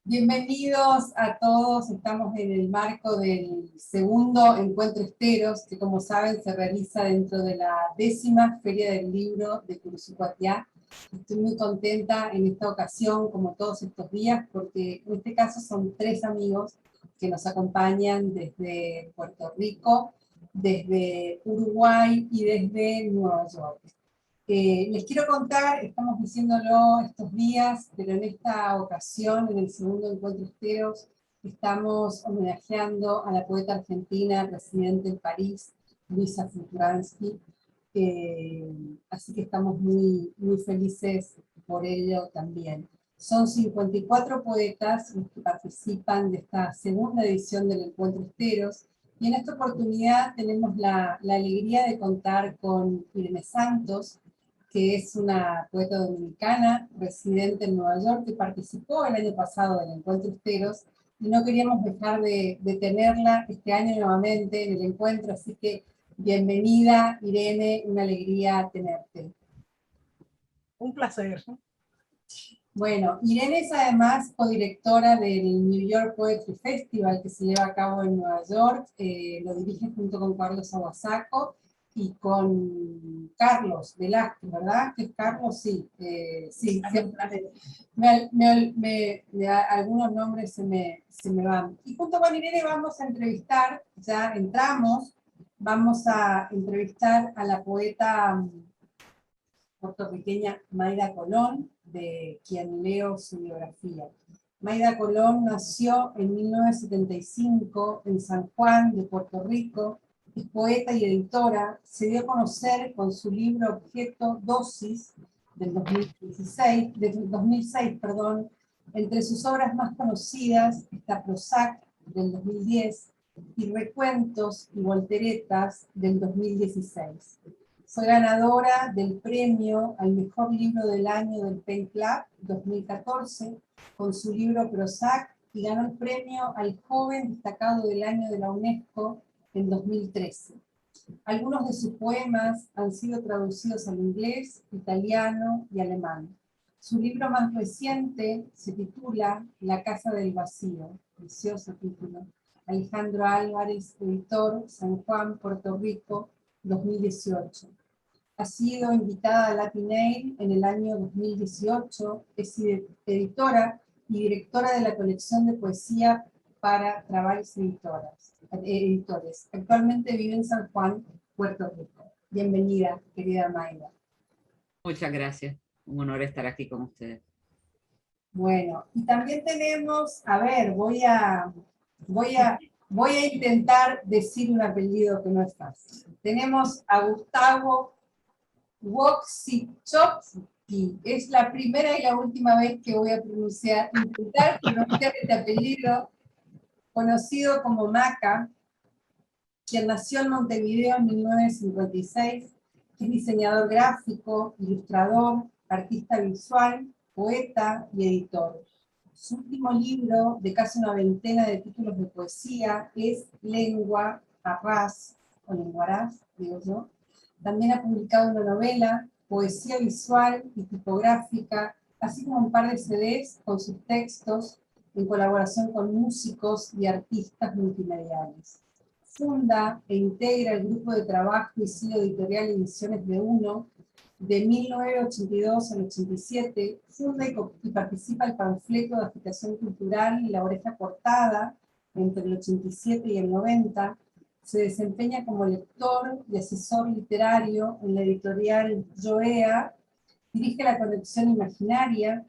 Bienvenidos a todos, estamos en el marco del segundo Encuentro Esteros, que como saben se realiza dentro de la 10ª Feria del Libro de Curuzúcuatiá. Estoy muy contenta en esta ocasión, como todos estos días, porque en este caso son 3 amigos que nos acompañan desde Puerto Rico, desde Uruguay y desde Nueva York. Les quiero contar, estamos diciéndolo estos días, pero en esta ocasión, en el segundo Encuentro Esteros, estamos homenajeando a la poeta argentina residente en París, Luisa Futuransky. Así que estamos muy, muy felices por ello también. Son 54 poetas los que participan de esta segunda edición del Encuentro Esteros, y en esta oportunidad tenemos la alegría de contar con Irene Santos, que es una poeta dominicana, residente en Nueva York, que participó el año pasado del Encuentro Esteros, y no queríamos dejar de tenerla este año nuevamente en el encuentro, así que bienvenida, Irene, una alegría tenerte. Un placer. Bueno, Irene es además codirectora del New York Poetry Festival que se lleva a cabo en Nueva York, lo dirige junto con Carlos Aguasaco y con Carlos Velázquez, ¿verdad? ¿Que es Carlos? Sí, sí, siempre algunos nombres se me van. Y junto con Irene vamos a entrevistar, ya entramos, vamos a entrevistar a la poeta puertorriqueña Mayda Colón, de quien leo su biografía. Mayda Colón nació en 1975 en San Juan de Puerto Rico, es poeta y editora, se dio a conocer con su libro objeto Dosis del 2006, perdón. Entre sus obras más conocidas está Prozac del 2010 y Recuentos y Volteretas del 2016. Fue ganadora del premio al mejor libro del año del Pen Club 2014 con su libro Prozac, y ganó el premio al joven destacado del año de la UNESCO en 2013. Algunos de sus poemas han sido traducidos al inglés, italiano y alemán. Su libro más reciente se titula La Casa del Vacío, precioso título. Alejandro Álvarez, editor, San Juan, Puerto Rico, 2018. Ha sido invitada a Latin-Aid en el año 2018, es editora y directora de la colección de poesía para Traballs Editores. Actualmente vive en San Juan, Puerto Rico. Bienvenida, querida Mayda. Muchas gracias, un honor estar aquí con ustedes. Bueno, y también tenemos, a ver, voy a intentar decir un apellido que no es fácil. Tenemos a Gustavo Wojciechowski. Es la primera y la última vez que voy a intentar pronunciar este apellido, conocido como Maca, quien nació en Montevideo en 1956, es diseñador gráfico, ilustrador, artista visual, poeta y editor. Su último libro, de casi una veintena de títulos de poesía, es Lengua Arras, o Lenguaraz, digo yo. También ha publicado una novela, poesía visual y tipográfica, así como un par de CDs con sus textos en colaboración con músicos y artistas multimediales. Funda e integra el grupo de trabajo y sello editorial Ediciones de Uno. De 1982 al 87, funda y participa el panfleto de agitación cultural y La Oreja Cortada entre el 87 y el 90. Se desempeña como lector y asesor literario en la editorial Joea, dirige la colección Imaginaria,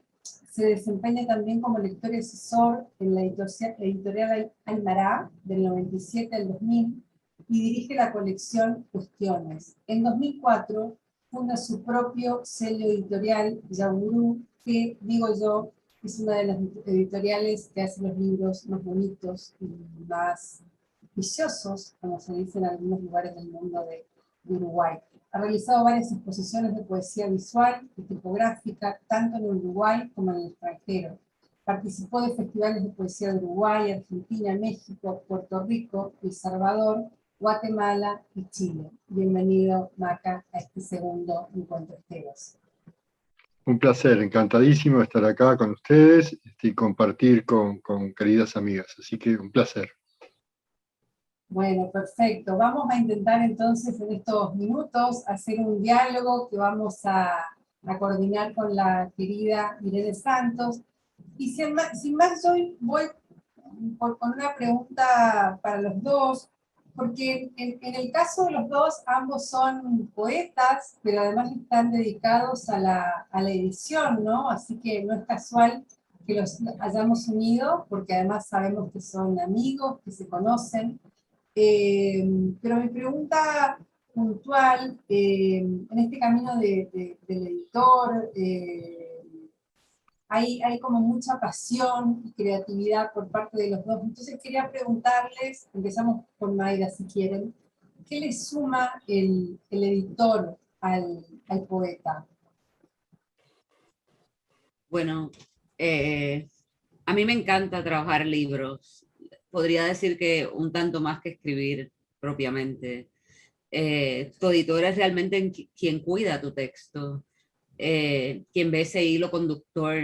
se desempeña también como lector y asesor en la editorial Almará del 97 al 2000 y dirige la colección Cuestiones. En 2004 funda su propio sello editorial, Yaburú, que, digo yo, es una de las editoriales que hace los libros más bonitos y más viciosos, como se dice en algunos lugares del mundo de Uruguay. Ha realizado varias exposiciones de poesía visual y tipográfica, tanto en Uruguay como en el extranjero. Participó de festivales de poesía de Uruguay, Argentina, México, Puerto Rico, El Salvador, Guatemala y Chile. Bienvenido, Maca, a este segundo Encuentro Esteros. Un placer, encantadísimo de estar acá con ustedes y compartir con queridas amigas. Así que un placer. Bueno, perfecto. Vamos a intentar entonces en estos minutos hacer un diálogo que vamos a coordinar con la querida Irene Santos. Y sin más yo voy con una pregunta para los dos, porque en el caso de los dos, ambos son poetas, pero además están dedicados a la edición, ¿no? Así que no es casual que los hayamos unido, porque además sabemos que son amigos, que se conocen. Pero mi pregunta puntual, en este camino del editor, hay como mucha pasión y creatividad por parte de los dos. Entonces quería preguntarles, empezamos con Mayra si quieren, ¿qué le suma el editor al poeta? Bueno, a mí me encanta trabajar libros. Podría decir que un tanto más que escribir propiamente. Tu editor es realmente quien cuida tu texto, quien ve ese hilo conductor,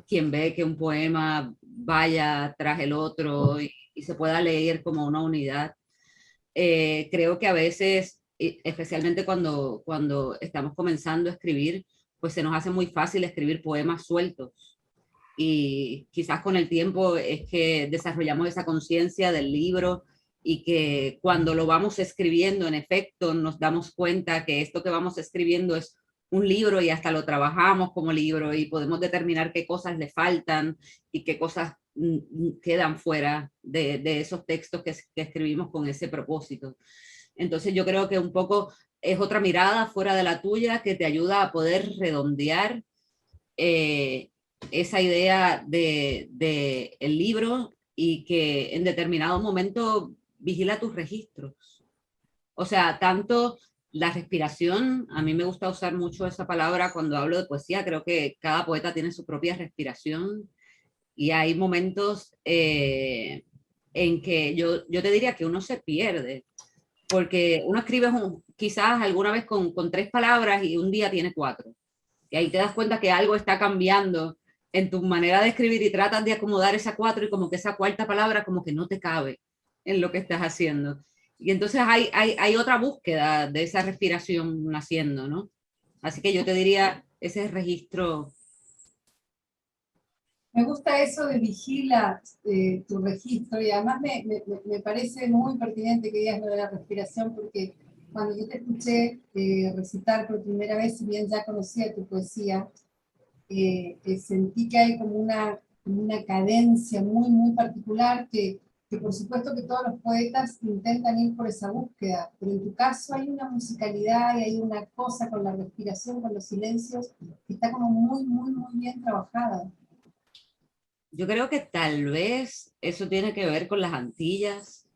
quien ve que un poema vaya tras el otro y se pueda leer como una unidad. Creo que a veces, especialmente cuando estamos comenzando a escribir, pues se nos hace muy fácil escribir poemas sueltos. Y quizás con el tiempo es que desarrollamos esa conciencia del libro y que cuando lo vamos escribiendo, en efecto, nos damos cuenta que esto que vamos escribiendo es un libro y hasta lo trabajamos como libro y podemos determinar qué cosas le faltan y qué cosas quedan fuera de esos textos que escribimos con ese propósito. Entonces yo creo que un poco es otra mirada fuera de la tuya que te ayuda a poder redondear esa idea de el libro y que en determinado momento vigila tus registros. O sea, tanto la respiración, a mí me gusta usar mucho esa palabra cuando hablo de poesía, creo que cada poeta tiene su propia respiración y hay momentos en que yo te diría que uno se pierde, porque uno escribe quizás alguna vez con 3 palabras y un día tiene 4. Y ahí te das cuenta que algo está cambiando en tu manera de escribir y tratas de acomodar esa 4 y como que esa cuarta palabra como que no te cabe en lo que estás haciendo. Y entonces hay otra búsqueda de esa respiración naciendo, ¿no? Así que yo te diría ese registro. Me gusta eso de vigila tu registro y además me parece muy pertinente que digas lo de la respiración porque cuando yo te escuché recitar por primera vez, si bien ya conocía tu poesía, sentí que hay como una cadencia muy, muy particular que por supuesto que todos los poetas intentan ir por esa búsqueda, pero en tu caso hay una musicalidad y hay una cosa con la respiración, con los silencios, que está como muy, muy, muy bien trabajada. Yo creo que tal vez eso tiene que ver con las Antillas.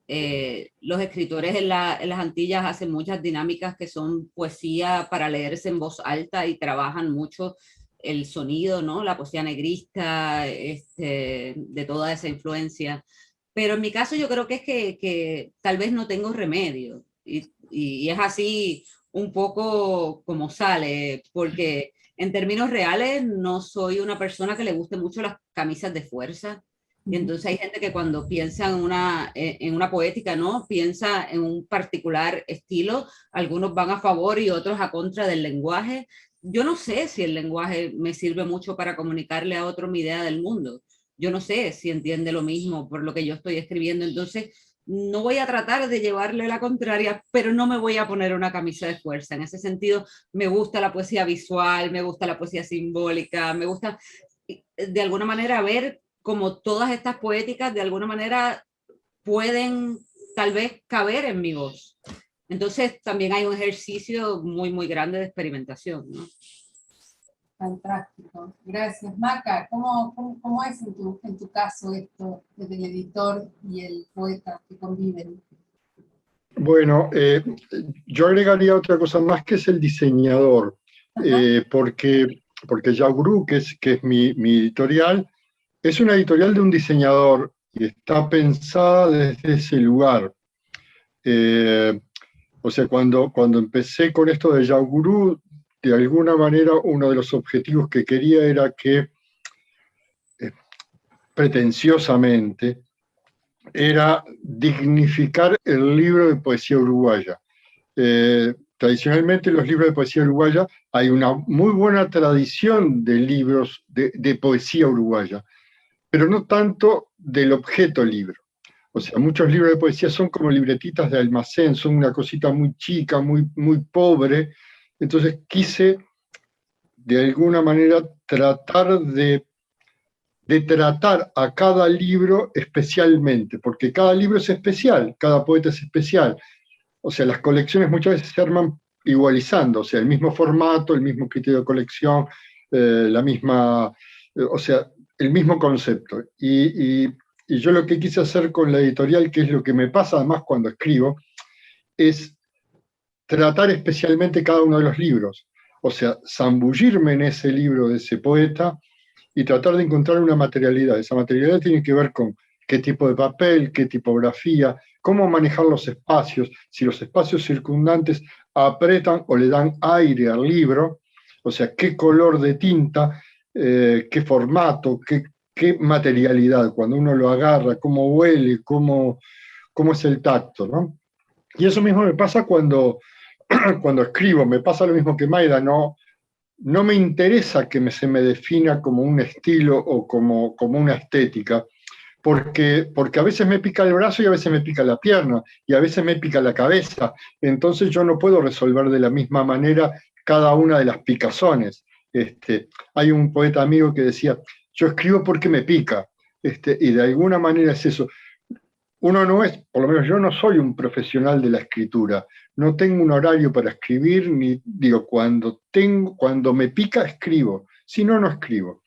Los escritores en las Antillas hacen muchas dinámicas que son poesía para leerse en voz alta y trabajan mucho el sonido, ¿no? La poesía negrista, de toda esa influencia. Pero en mi caso yo creo que es que tal vez no tengo remedio y es así un poco como sale, porque en términos reales no soy una persona que le guste mucho las camisas de fuerza. Y entonces hay gente que cuando piensa en una poética, ¿no? Piensa en un particular estilo, algunos van a favor y otros a contra del lenguaje. Yo no sé si el lenguaje me sirve mucho para comunicarle a otro mi idea del mundo. Yo no sé si entiende lo mismo por lo que yo estoy escribiendo, entonces no voy a tratar de llevarle la contraria, pero no me voy a poner una camisa de fuerza. En ese sentido, me gusta la poesía visual, me gusta la poesía simbólica, me gusta de alguna manera ver cómo todas estas poéticas de alguna manera pueden tal vez caber en mi voz. Entonces también hay un ejercicio muy, muy grande de experimentación, ¿no? Fantástico, gracias. Maca, ¿cómo es en tu caso esto del editor y el poeta que conviven? Bueno, yo agregaría otra cosa más que es el diseñador, porque Yaugru, que es mi editorial, es una editorial de un diseñador y está pensada desde ese lugar. O sea, cuando empecé con esto de Yaugru, de alguna manera uno de los objetivos que quería era que, pretenciosamente, era dignificar el libro de poesía uruguaya. Tradicionalmente en los libros de poesía uruguaya hay una muy buena tradición de libros de poesía uruguaya, pero no tanto del objeto libro. O sea, muchos libros de poesía son como libretitas de almacén, son una cosita muy chica, muy, muy pobre. Entonces quise, de alguna manera, tratar de tratar a cada libro especialmente, porque cada libro es especial, cada poeta es especial. O sea, las colecciones muchas veces se arman igualizando, o sea, el mismo formato, el mismo criterio de colección, la misma, o sea, el mismo concepto. Y yo lo que quise hacer con la editorial, que es lo que me pasa además cuando escribo, es tratar especialmente cada uno de los libros. O sea, zambullirme en ese libro de ese poeta y tratar de encontrar una materialidad. Esa materialidad tiene que ver con qué tipo de papel, qué tipografía, cómo manejar los espacios, si los espacios circundantes apretan o le dan aire al libro, o sea, qué color de tinta, qué formato, qué materialidad, cuando uno lo agarra, cómo huele, cómo es el tacto, ¿no? Y eso mismo me pasa cuando escribo, me pasa lo mismo que Mayda, no me interesa que se me defina como un estilo o como una estética, porque a veces me pica el brazo y a veces me pica la pierna, y a veces me pica la cabeza. Entonces yo no puedo resolver de la misma manera cada una de las picazones. Hay un poeta amigo que decía, yo escribo porque me pica, y de alguna manera es eso. Uno no es, por lo menos yo no soy un profesional de la escritura, no tengo un horario para escribir, ni digo, cuando me pica escribo, si no, no escribo.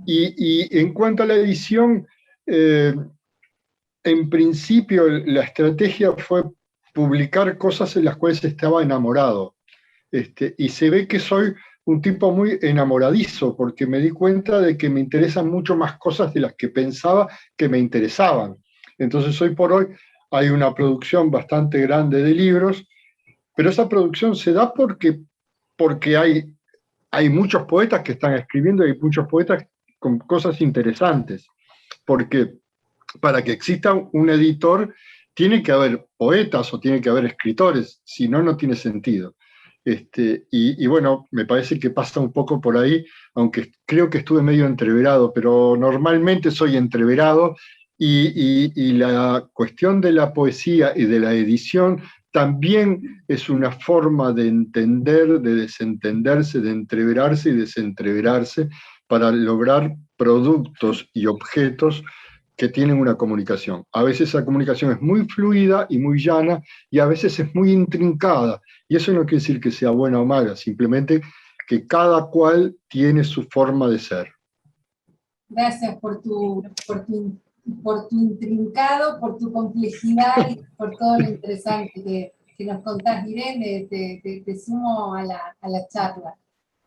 Y en cuanto a la edición, en principio la estrategia fue publicar cosas en las cuales estaba enamorado, y se ve que soy un tipo muy enamoradizo, porque me di cuenta de que me interesan mucho más cosas de las que pensaba que me interesaban. Entonces hoy por hoy hay una producción bastante grande de libros, pero esa producción se da porque hay muchos poetas que están escribiendo y hay muchos poetas con cosas interesantes, porque para que exista un editor tiene que haber poetas o tiene que haber escritores, si no, no tiene sentido. Y bueno, me parece que pasa un poco por ahí, aunque creo que estuve medio entreverado, pero normalmente soy entreverado y la cuestión de la poesía y de la edición también es una forma de entender, de desentenderse, de entreverarse y desentreverarse para lograr productos y objetos que tienen una comunicación. A veces esa comunicación es muy fluida y muy llana y a veces es muy intrincada. Y eso no quiere decir que sea buena o mala, simplemente que cada cual tiene su forma de ser. Gracias por tu intrincado, por tu complejidad y por todo lo interesante que nos contás, Irene. Te sumo a la charla.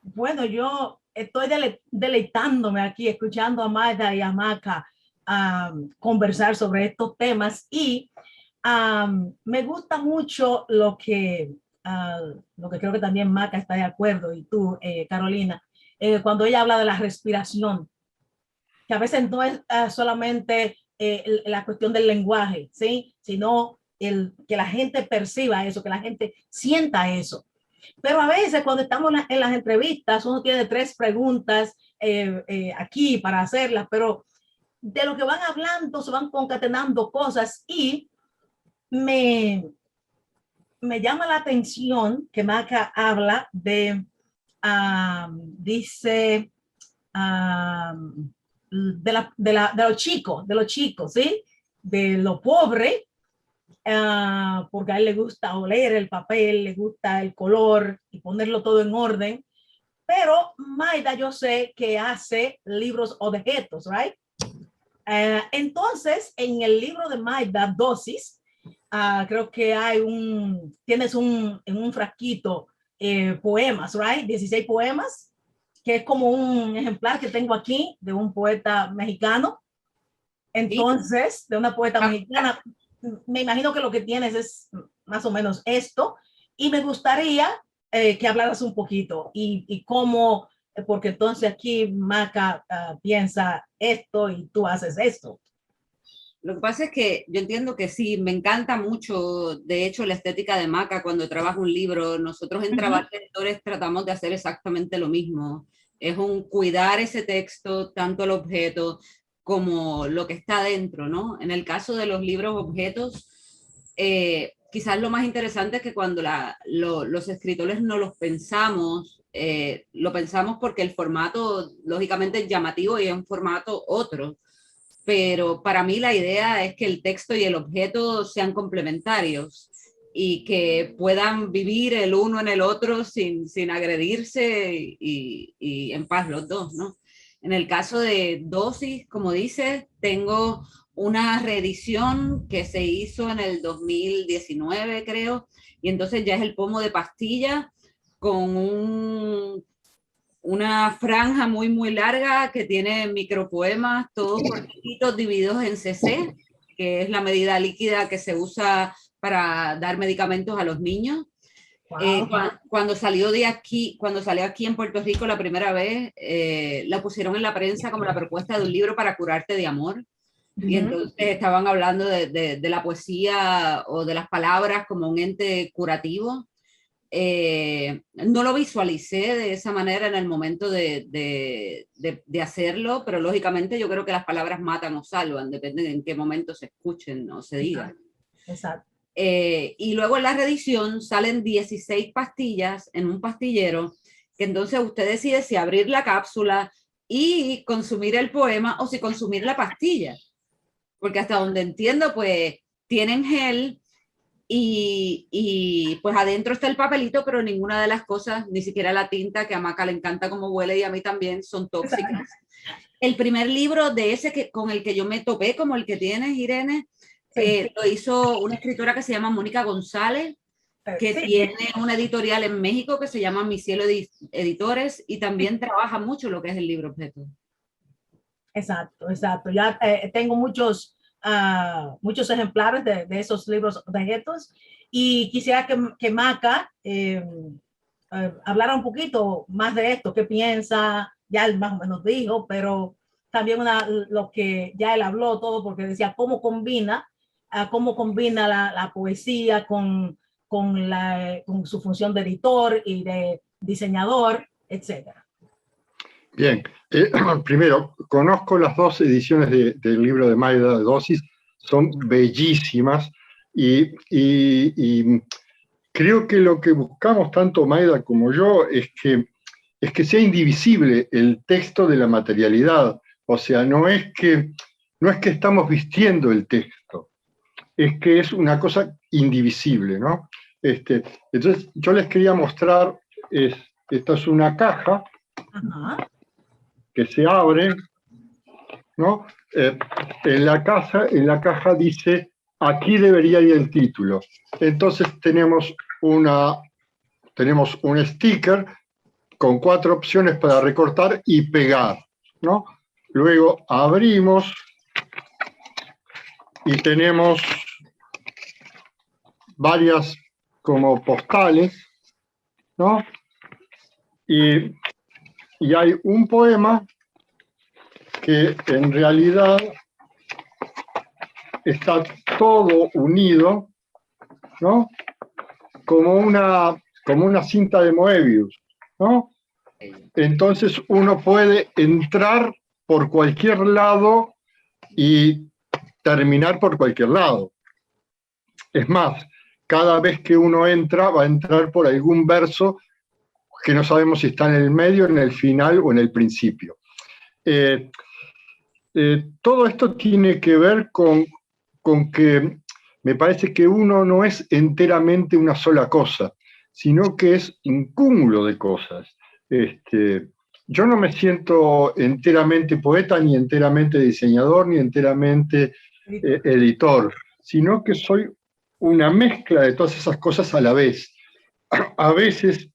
Bueno, yo estoy deleitándome aquí, escuchando a Mayda y a Maca conversar sobre estos temas y me gusta mucho lo que creo que también Maca está de acuerdo y tú, Carolina, cuando ella habla de la respiración, que a veces no es solamente la cuestión del lenguaje, ¿sí? Sino que la gente perciba eso, que la gente sienta eso. Pero a veces cuando estamos en las entrevistas, uno tiene 3 preguntas aquí para hacerlas, pero de lo que van hablando se van concatenando cosas y me llama la atención que Maca habla de, dice, de los chicos, ¿sí? De lo pobre, porque a él le gusta oler el papel, le gusta el color y ponerlo todo en orden. Pero Mayda yo sé que hace libros objetos, ¿right? Entonces, en el libro de Mayda, Dosis, creo que tienes en un frasquito poemas, right? 16 poemas, que es como un ejemplar que tengo aquí de un poeta mexicano. Entonces, de una poeta mexicana, me imagino que lo que tienes es más o menos esto. Y me gustaría que hablaras un poquito y cómo, porque entonces aquí Maca piensa esto y tú haces esto. Lo que pasa es que yo entiendo que sí, me encanta mucho, de hecho, la estética de Maca cuando trabaja un libro. Nosotros en Trabajar Lectores tratamos de hacer exactamente lo mismo. Es un cuidar ese texto, tanto el objeto como lo que está dentro, ¿no? En el caso de los libros objetos, quizás lo más interesante es que cuando los escritores no los pensamos, lo pensamos porque el formato, lógicamente, es llamativo y es un formato otro, pero para mí la idea es que el texto y el objeto sean complementarios y que puedan vivir el uno en el otro sin agredirse y en paz los dos, ¿no? En el caso de Dosis, como dices, tengo una reedición que se hizo en el 2019, creo, y entonces ya es el pomo de pastilla con una franja muy, muy larga que tiene micropoemas, todos cortitos, divididos en cc, que es la medida líquida que se usa para dar medicamentos a los niños. Wow. Cuando salió aquí en Puerto Rico la primera vez, la pusieron en la prensa como la propuesta de un libro para curarte de amor. Y entonces estaban hablando de la poesía o de las palabras como un ente curativo. No lo visualicé de esa manera en el momento de hacerlo, pero lógicamente yo creo que las palabras matan o salvan, depende de en qué momento se escuchen o se digan. Exacto. Y luego en la reedición salen 16 pastillas en un pastillero, que entonces usted decide si abrir la cápsula y consumir el poema o si consumir la pastilla, porque hasta donde entiendo pues tienen gel y pues adentro está el papelito, pero ninguna de las cosas, ni siquiera la tinta, que a Maca le encanta cómo huele y a mí también, son tóxicas. El primer libro de ese con el que yo me topé, como el que tienes, Irene, lo hizo una escritora que se llama Mónica González, que tiene una editorial en México que se llama Mi Cielo Editores, y también trabaja mucho lo que es el libro objeto. Exacto, exacto. Ya tengo muchos ejemplares de esos libros objetos y quisiera que Maca hablara un poquito más de esto, qué piensa, ya él más o menos dijo, pero también lo que ya él habló todo, porque decía cómo combina la poesía con su función de editor y de diseñador, etcétera. Bien, primero, conozco las dos ediciones del libro de Maida de Dosis, son bellísimas y creo que lo que buscamos tanto Maida como yo es que sea indivisible el texto de la materialidad. O sea, no es que estamos vistiendo el texto, es que es una cosa indivisible, ¿no? Entonces, yo les quería mostrar, esta es una caja que se abre, ¿no? En la caja dice, aquí debería ir el título. Entonces tenemos un sticker con 4 opciones para recortar y pegar, ¿no? Luego abrimos y tenemos varias como postales, ¿no? Y hay un poema que en realidad está todo unido, ¿no? Como una cinta de Moebius, ¿no? Entonces uno puede entrar por cualquier lado y terminar por cualquier lado. Es más, cada vez que uno entra, va a entrar por algún verso que no sabemos si está en el medio, en el final o en el principio. Todo esto tiene que ver con que me parece que uno no es enteramente una sola cosa, sino que es un cúmulo de cosas. Yo no me siento enteramente poeta, ni enteramente diseñador, ni enteramente editor, sino que soy una mezcla de todas esas cosas a la vez. A veces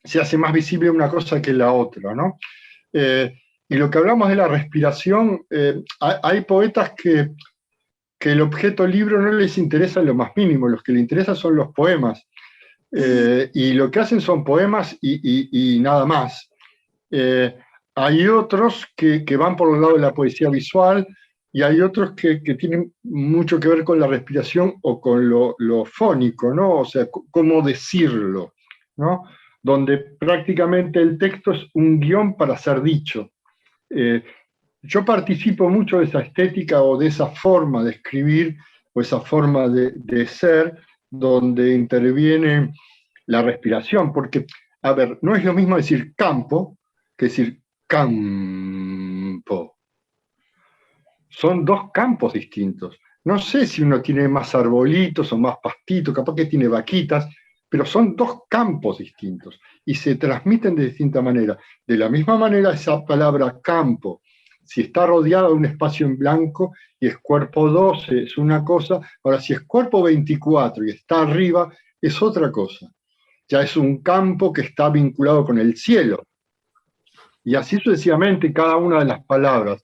se hace más visible una cosa que la otra, ¿no? Y lo que hablamos de la respiración, hay poetas que el objeto libro no les interesa en lo más mínimo, los que les interesan son los poemas. Y lo que hacen son poemas y nada más. Hay otros que van por el lado de la poesía visual y hay otros que tienen mucho que ver con la respiración o con lo fónico, ¿no? O sea, cómo decirlo, ¿no? Donde prácticamente el texto es un guión para ser dicho. Yo participo mucho de esa estética o de esa forma de escribir o esa forma de ser, donde interviene la respiración, porque, a ver, no es lo mismo decir campo que decir campo. Son dos campos distintos. No sé si uno tiene más arbolitos o más pastitos, capaz que tiene vaquitas, pero son dos campos distintos y se transmiten de distinta manera. De la misma manera, esa palabra campo, si está rodeada de un espacio en blanco y es cuerpo 12, es una cosa. Ahora, si es cuerpo 24 y está arriba, es otra cosa. Ya es un campo que está vinculado con el cielo. Y así sucesivamente cada una de las palabras.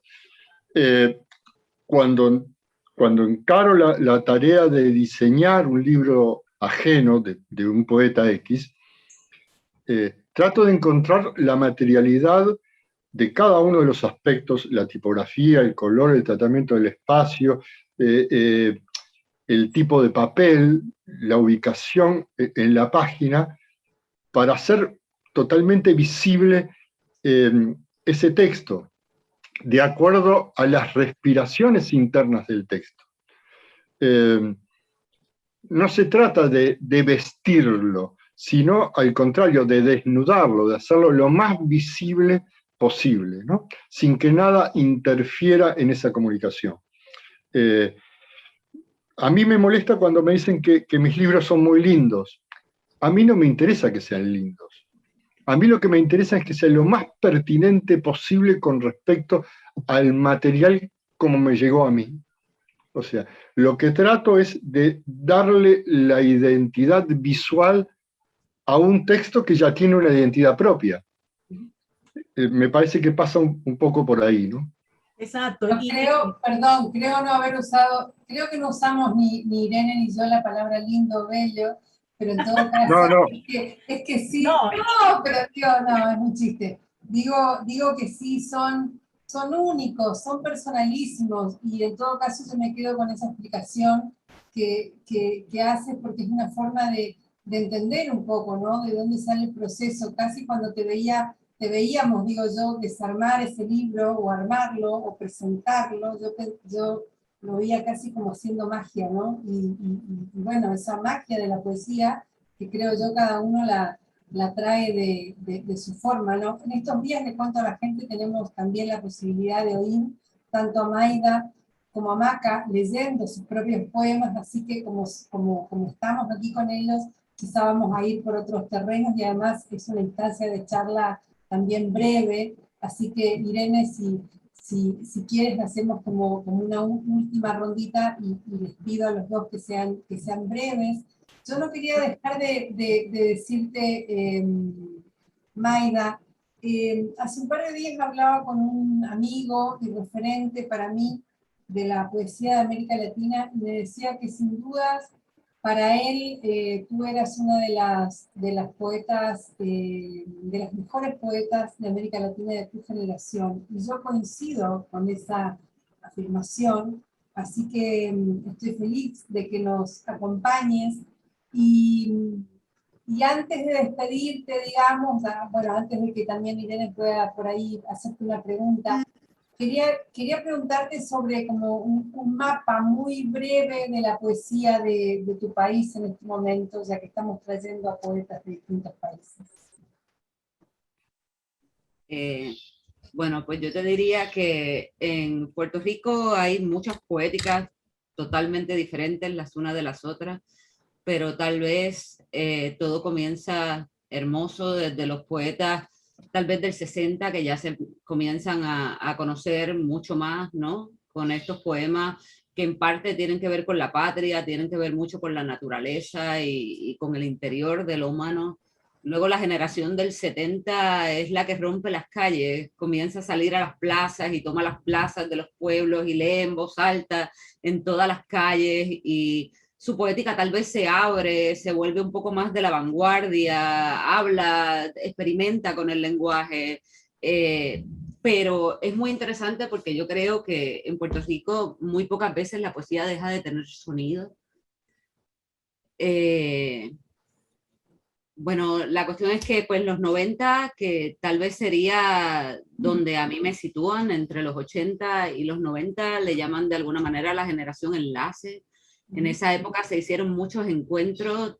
Cuando encaro la tarea de diseñar un libro ajeno de un poeta X, trato de encontrar la materialidad de cada uno de los aspectos, la tipografía, el color, el tratamiento del espacio, el tipo de papel, la ubicación en la página, para hacer totalmente visible ese texto, de acuerdo a las respiraciones internas del texto. No se trata de vestirlo, sino al contrario, de desnudarlo, de hacerlo lo más visible posible, ¿no? Sin que nada interfiera en esa comunicación. A mí me molesta cuando me dicen que mis libros son muy lindos. A mí no me interesa que sean lindos. A mí lo que me interesa es que sea lo más pertinente posible con respecto al material como me llegó a mí. O sea, lo que trato es de darle la identidad visual a un texto que ya tiene una identidad propia. Me parece que pasa un poco por ahí, ¿no? Exacto. Creo no haber usado, creo que no usamos ni Irene ni yo la palabra lindo, bello, pero en todo caso, no. Es que sí, No, pero tío, no, es un chiste. Digo que sí, son únicos, son personalísimos, y en todo caso yo me quedo con esa explicación que haces, porque es una forma de entender un poco, ¿no? De dónde sale el proceso, casi cuando te veíamos, digo yo, desarmar ese libro o armarlo o presentarlo, yo lo veía casi como haciendo magia, ¿no? Y bueno, esa magia de la poesía, que creo yo cada uno la trae de su forma, ¿no? En estos días, le cuento a la gente, tenemos también la posibilidad de oír tanto a Maida como a Maca leyendo sus propios poemas, así que como estamos aquí con ellos, quizá vamos a ir por otros terrenos, y además es una instancia de charla también breve, así que Irene, si quieres, hacemos como una última rondita y les pido a los dos que sean breves. Yo no quería dejar de decirte, Maida, hace un par de días hablaba con un amigo y referente para mí de la poesía de América Latina, y me decía que sin dudas para él tú eras una de las poetas, de las mejores poetas de América Latina de tu generación. Y yo coincido con esa afirmación, así que estoy feliz de que nos acompañes. Y antes de despedirte, digamos, bueno, antes de que también Irene pueda por ahí hacerte una pregunta, quería preguntarte sobre como un mapa muy breve de la poesía de tu país en este momento, ya que estamos trayendo a poetas de distintos países. Bueno, pues yo te diría que en Puerto Rico hay muchas poéticas totalmente diferentes las unas de las otras, pero tal vez todo comienza hermoso desde los poetas tal vez del 60, que ya se comienzan a conocer mucho más, ¿no? Con estos poemas que en parte tienen que ver con la patria, tienen que ver mucho con la naturaleza y con el interior de lo humano. Luego la generación del 70 es la que rompe las calles, comienza a salir a las plazas y toma las plazas de los pueblos y lee en voz alta en todas las calles, y su poética tal vez se abre, se vuelve un poco más de la vanguardia, habla, experimenta con el lenguaje, pero es muy interesante porque yo creo que en Puerto Rico muy pocas veces la poesía deja de tener sonido. Bueno, la cuestión es que pues los 90, que tal vez sería donde a mí me sitúan, entre los 80 y los 90, le llaman de alguna manera la generación enlace. En esa época se hicieron muchos encuentros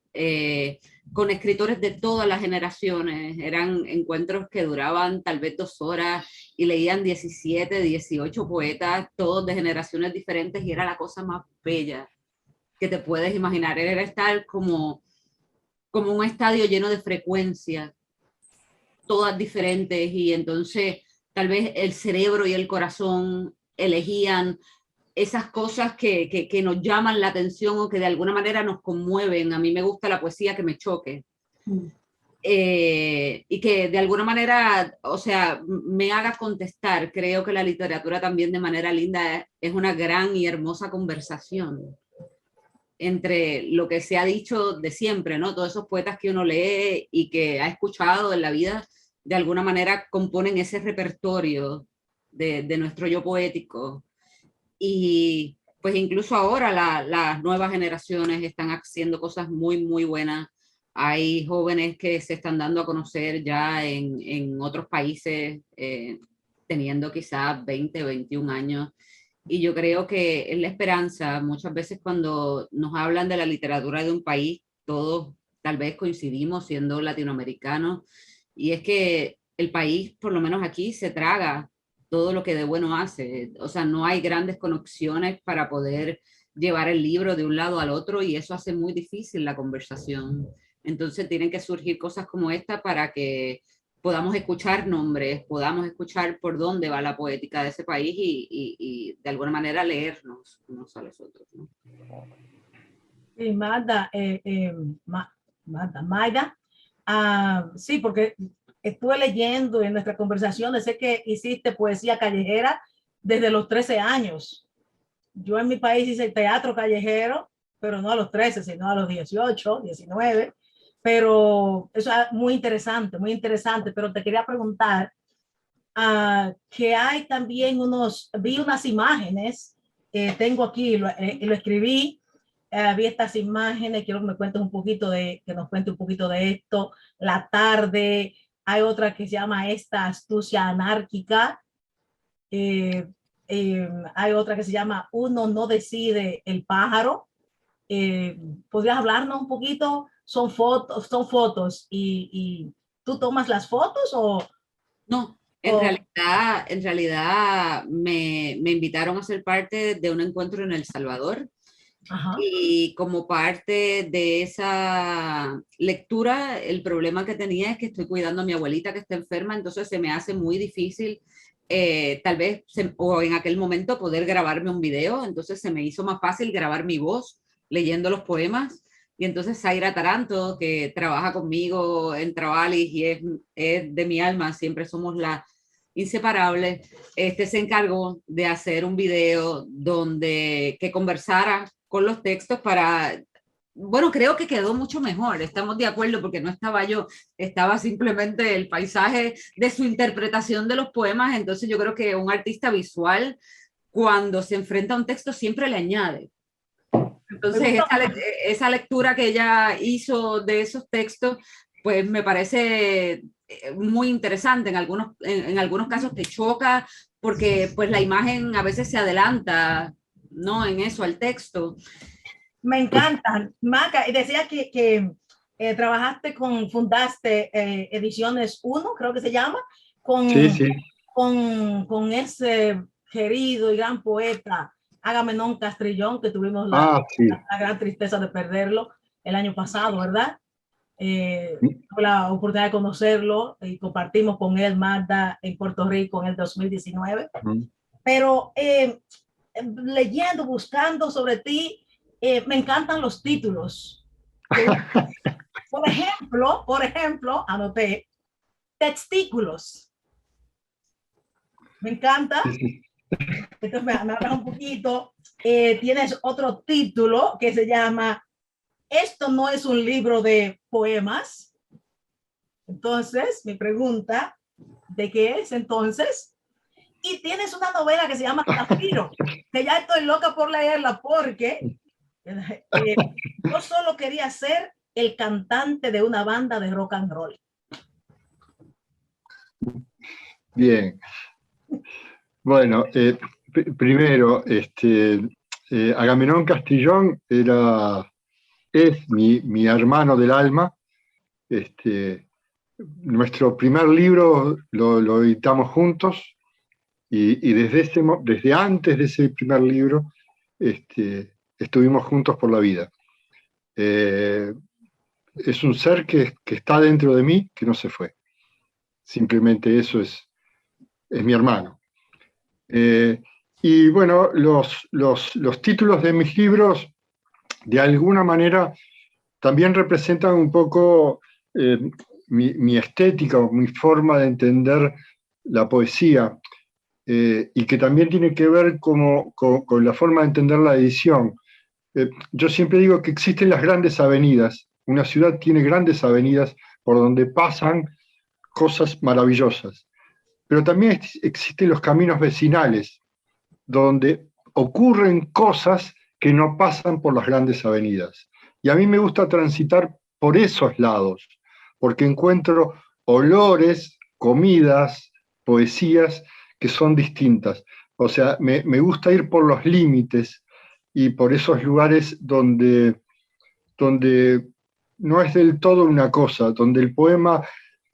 con escritores de todas las generaciones. Eran encuentros que duraban tal vez 2 horas y leían 17, 18 poetas, todos de generaciones diferentes, y era la cosa más bella que te puedes imaginar. Era estar como un estadio lleno de frecuencias, todas diferentes, y entonces tal vez el cerebro y el corazón elegían esas cosas que nos llaman la atención o que de alguna manera nos conmueven. A mí me gusta la poesía que me choque. Y que de alguna manera, o sea, me haga contestar. Creo que la literatura también de manera linda es una gran y hermosa conversación entre lo que se ha dicho de siempre, ¿no? Todos esos poetas que uno lee y que ha escuchado en la vida, de alguna manera componen ese repertorio de nuestro yo poético. Y pues incluso ahora las nuevas generaciones están haciendo cosas muy, muy buenas. Hay jóvenes que se están dando a conocer ya en otros países, teniendo quizás 20, 21 años. Y yo creo que es la esperanza. Muchas veces cuando nos hablan de la literatura de un país, todos tal vez coincidimos siendo latinoamericanos, y es que el país, por lo menos aquí, se traga todo lo que de bueno hace. O sea, no hay grandes conexiones para poder llevar el libro de un lado al otro, y eso hace muy difícil la conversación. Entonces tienen que surgir cosas como esta para que podamos escuchar nombres, podamos escuchar por dónde va la poética de ese país y de alguna manera leernos unos a los otros, ¿no? Sí, Magda, Magda, sí, porque estuve leyendo en nuestra conversación, sé que hiciste poesía callejera desde los 13 años. Yo en mi país hice teatro callejero, pero no a los 13, sino a los 18, 19. Pero eso es muy interesante. Pero te quería preguntar que hay también vi unas imágenes, tengo aquí, lo escribí, vi estas imágenes, quiero que me cuentes un poquito que nos cuente un poquito de esto. La tarde, hay otra que se llama Esta astucia anárquica, hay otra que se llama Uno no decide el pájaro. ¿Podrías hablarnos un poquito? Son fotos y tú tomas las fotos o... No, en realidad me invitaron a ser parte de un encuentro en El Salvador. Ajá. Y como parte de esa lectura, el problema que tenía es que estoy cuidando a mi abuelita que está enferma, entonces se me hace muy difícil tal vez, o en aquel momento, poder grabarme un video. Entonces se me hizo más fácil grabar mi voz leyendo los poemas. Y entonces Zaira Taranto, que trabaja conmigo en Trabalis y es de mi alma, siempre somos la inseparable, se encargó de hacer un video que conversara con los textos para... Bueno, creo que quedó mucho mejor, estamos de acuerdo, porque no estaba yo, estaba simplemente el paisaje de su interpretación de los poemas. Entonces yo creo que un artista visual, cuando se enfrenta a un texto, siempre le añade. Entonces esa lectura que ella hizo de esos textos, pues me parece muy interesante. En algunos casos te choca, porque pues la imagen a veces se adelanta, ¿no? En eso, al texto. Me encantan. Maca, y decía que fundaste Ediciones 1, creo que se llama, sí. con ese querido y gran poeta Agamenón Castrillón, que tuvimos la gran tristeza de perderlo el año pasado, ¿verdad? Tuve la oportunidad de conocerlo y compartimos con él, Magda, en Puerto Rico en el 2019. Pero leyendo, buscando sobre ti, me encantan los títulos. Por ejemplo, anoté Textículos. Me encanta. Entonces me hablas un poquito. Tienes otro título que se llama Esto no es un libro de poemas. Entonces, mi pregunta, ¿de qué es entonces? Y tienes una novela que se llama Zafiro, que ya estoy loca por leerla porque yo solo quería ser el cantante de una banda de rock and roll. Bien. Bueno, primero, Agamenón Castillón es mi hermano del alma. Nuestro primer libro lo editamos juntos y desde antes de ese primer libro estuvimos juntos por la vida. Es un ser que está dentro de mí, que no se fue. Simplemente eso es mi hermano. Y bueno, los títulos de mis libros, de alguna manera, también representan un poco mi estética o mi forma de entender la poesía, y que también tiene que ver con la forma de entender la edición. Yo siempre digo que existen las grandes avenidas. Una ciudad tiene grandes avenidas por donde pasan cosas maravillosas. Pero también existen los caminos vecinales, donde ocurren cosas que no pasan por las grandes avenidas. Y a mí me gusta transitar por esos lados, porque encuentro olores, comidas, poesías que son distintas. O sea, me gusta ir por los límites y por esos lugares donde no es del todo una cosa, donde el poema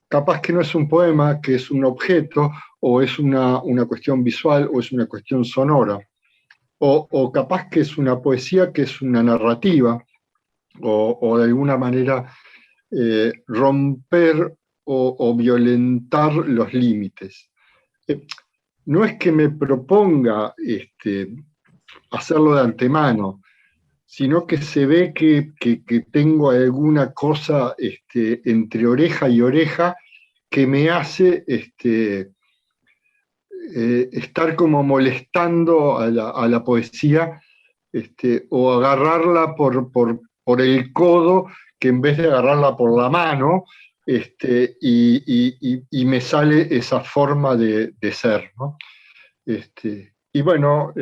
capaz que no es un poema, que es un objeto, o es una cuestión visual, o es una cuestión sonora, o capaz que es una poesía, que es una narrativa, o de alguna manera romper o violentar los límites. No es que me proponga hacerlo de antemano, sino que se ve que tengo alguna cosa entre oreja y oreja que me hace estar como molestando a la poesía, o agarrarla por el codo, que en vez de agarrarla por la mano, y me sale esa forma de ser, ¿no? Y bueno,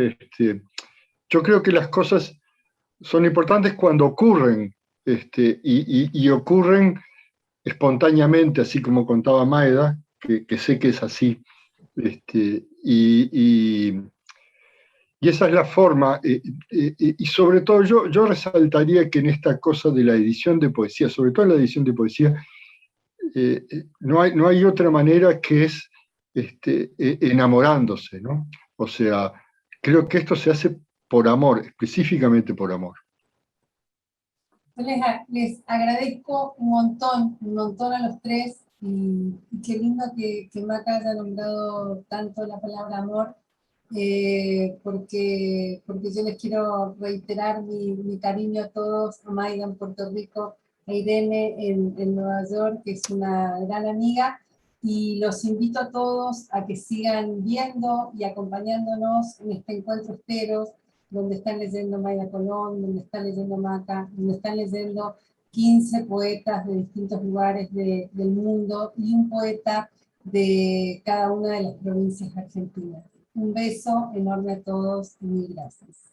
yo creo que las cosas son importantes cuando ocurren, y ocurren espontáneamente, así como contaba Maeda, que sé que es así. Y esa es la forma, y sobre todo yo resaltaría que en esta cosa de la edición de poesía, sobre todo en la edición de poesía, no hay otra manera que es enamorándose, ¿no? O sea, creo que esto se hace por amor, específicamente por amor. Les agradezco un montón a los tres, y qué lindo que Maca haya nombrado tanto la palabra amor, porque yo les quiero reiterar mi cariño a todos, a Maida en Puerto Rico, a Irene en Nueva York, que es una gran amiga, y los invito a todos a que sigan viendo y acompañándonos en este encuentro Esteros, donde están leyendo Maida Colón, donde están leyendo Maca, donde están leyendo 15 poetas de distintos lugares del mundo y un poeta de cada una de las provincias argentinas. Un beso enorme a todos y mil gracias.